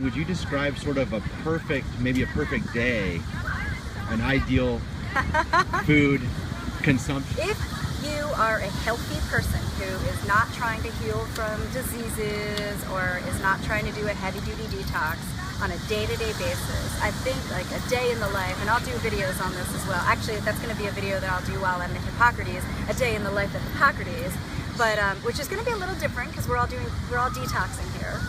Would you describe sort of a perfect, maybe a perfect day, an ideal food consumption? If you are a healthy person who is not trying to heal from diseases or is not trying to do a heavy-duty detox on a day-to-day basis, I think like a day in the life, and I'll do videos on this as well. Actually, that's going to be a video that I'll do while I'm at Hippocrates, a day in the life at Hippocrates, but which is going to be a little different because we're all detoxing here.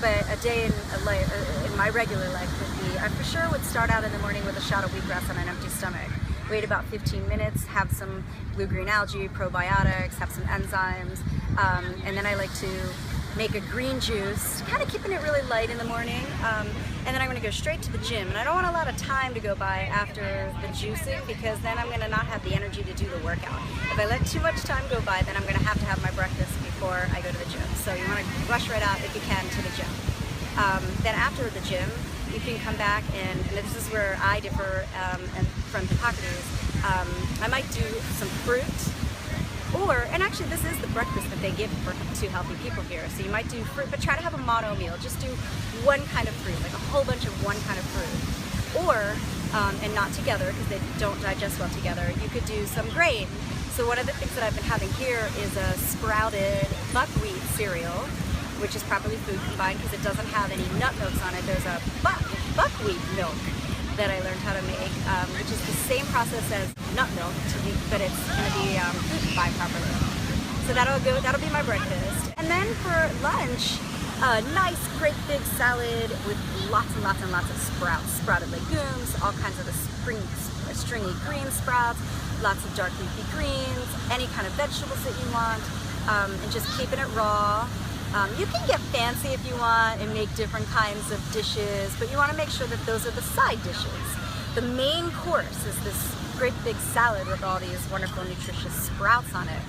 But a day in my regular life would be, I for sure would start out in the morning with a shot of wheatgrass on an empty stomach. Wait about 15 minutes, have some blue-green algae, probiotics, have some enzymes, and then I like to make a green juice, kind of keeping it really light in the morning, and then I'm going to go straight to the gym. And I don't want a lot of time to go by after the juicing because then I'm going to not have the energy to do the workout. If I let too much time go by, then I'm going to have my breakfast before I go to the gym. So you want to rush right out if you can to the gym. Then after the gym, you can come back and this is where I differ from Hippocrates. I might do some fruit, and actually this is the breakfast that they give to healthy people here. So you might do fruit, but try to have a mono meal. Just do one kind of fruit, like a whole bunch of one kind of fruit. Or, and not together because they don't digest well together, you could do some grain. So one of the things that I've been having here is a sprouted buckwheat cereal, which is properly food combined because it doesn't have any nut milks on it. There's a buckwheat milk that I learned how to make, which is the same process as nut milk, but it's going to be food combined properly. So that'll be my breakfast. And then for lunch, a nice great big salad with lots and lots and lots of sprouts, sprouted legumes, all kinds of the stringy green sprouts, lots of dark leafy greens, any kind of vegetables that you want, and just keeping it raw. You can get fancy if you want and make different kinds of dishes, but you want to make sure that those are the side dishes. The main course is this great big salad with all these wonderful nutritious sprouts on it.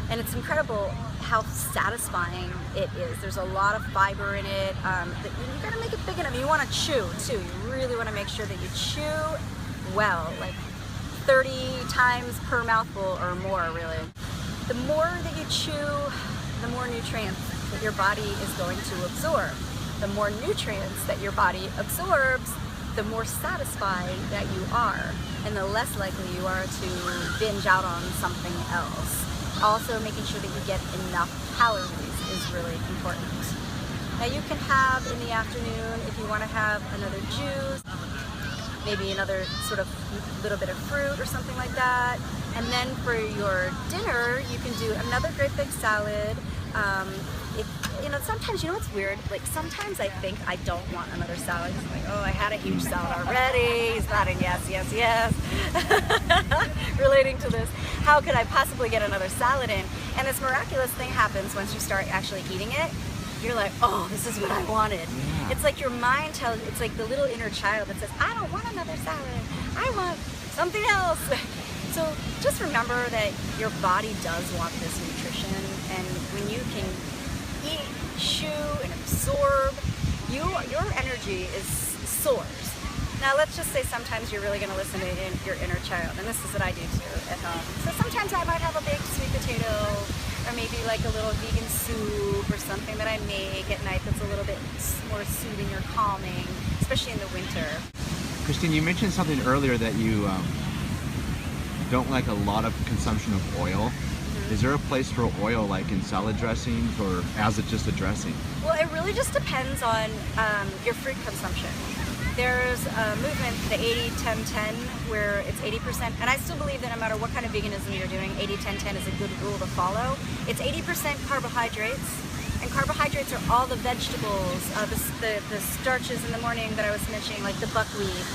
And it's incredible how satisfying it is. There's a lot of fiber in it. You gotta make it big enough. You want to chew too. You really want to make sure that you chew well, like 30 times per mouthful or more, really. The more that you chew, the more nutrients that your body is going to absorb. The more nutrients that your body absorbs, the more satisfied that you are, and the less likely you are to binge out on something else. Also, making sure that you get enough calories is really important. Now you can have in the afternoon, if you want to have another juice, maybe another sort of little bit of fruit or something like that. And then for your dinner, you can do another great big salad. Sometimes, you know what's weird? Like sometimes I think I don't want another salad. It's like, oh, I had a huge salad already. He's nodding yes, yes, yes. Relating to this, how could I possibly get another salad in? And this miraculous thing happens once you start actually eating it. You're like, oh, this is what I wanted. Yeah. It's like your mind tells, it's like the little inner child that says, I don't want another salad. I want something else. So just remember that your body does want this nutrition, and when you can eat, chew, and absorb, your energy soars. Now let's just say sometimes you're really going to listen to your inner child, and this is what I do too at home. So sometimes I might have a baked sweet potato, or maybe like a little vegan soup or something that I make at night that's a little bit more soothing or calming, especially in the winter. Christine, you mentioned something earlier that you don't like a lot of consumption of oil. Is there a place for oil, like in salad dressings, or as it just a dressing? Well, it really just depends on your fruit consumption. There's a movement, the 80-10-10, where it's 80%, and I still believe that no matter what kind of veganism you're doing, 80-10-10 is a good rule to follow. It's 80% carbohydrates, and carbohydrates are all the vegetables, the starches in the morning that I was mentioning, like the buckwheat,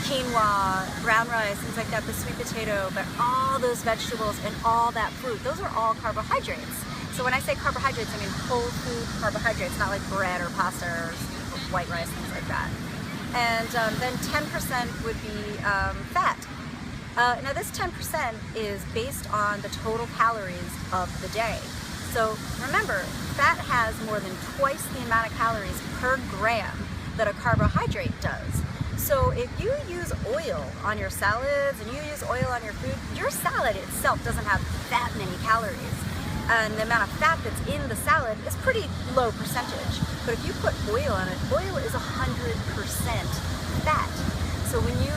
quinoa, brown rice, things like that, the sweet potato, but all those vegetables and all that fruit, those are all carbohydrates. So when I say carbohydrates, I mean whole food carbohydrates, not like bread or pasta or white rice, things like that. And then 10% would be fat. Now this 10% is based on the total calories of the day. So remember, fat has more than twice the amount of calories per gram that a carbohydrate does. So if you use oil on your salads and you use oil on your food, your salad itself doesn't have that many calories. and the amount of fat that's in the salad is pretty low percentage. But if you put oil on it, oil is 100% fat. So when you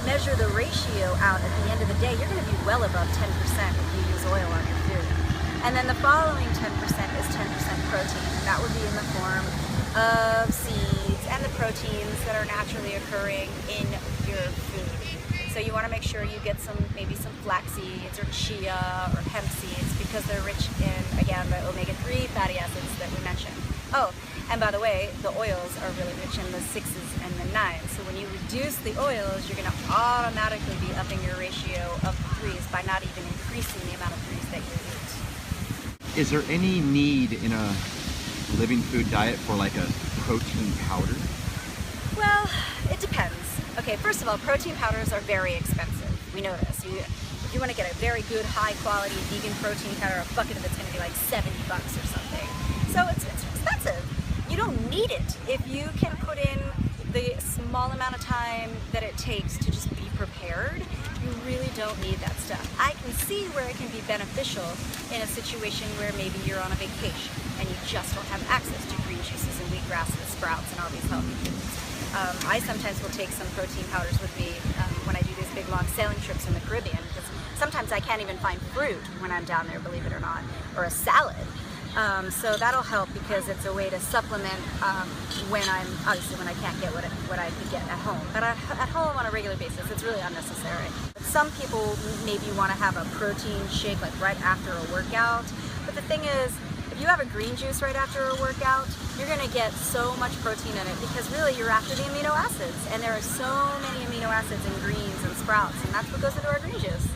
measure the ratio out at the end of the day, you're going to be well above 10% if you use oil on your food. And then the following 10% is 10% protein. That would be in the form of seeds and the proteins that are naturally occurring in your food. So you want to make sure you get maybe some flax seeds or chia or hemp seeds, because they're rich in, again, the omega-3 fatty acids that we mentioned. Oh, and by the way, the oils are really rich in the 6s and the 9s. So when you reduce the oils, you're going to automatically be upping your ratio of 3s by not even increasing the amount of 3s that you eat. Is there any need in a living food diet for like a protein powder? Well, it depends. Okay, first of all, protein powders are very expensive. We know this. If you want to get a very good, high-quality vegan protein powder, a bucket of it's going to be like $70 or something. So it's expensive. You don't need it if you can put in the small amount of time that it takes to just be prepared. You really don't need that stuff. I can see where it can be beneficial in a situation where maybe you're on a vacation and you just don't have access to green juices and wheatgrass and sprouts and all these healthy foods. I sometimes will take some protein powders with me when I do these big long sailing trips in the Caribbean, because sometimes I can't even find fruit when I'm down there, believe it or not, or a salad. So that'll help, because it's a way to supplement when I can't get what I could get at home. But at home on a regular basis, it's really unnecessary. But some people maybe want to have a protein shake like right after a workout. But the thing is, if you have a green juice right after a workout, you're going to get so much protein in it, because really you're after the amino acids. And there are so many amino acids in greens and sprouts, and that's what goes into our green juice.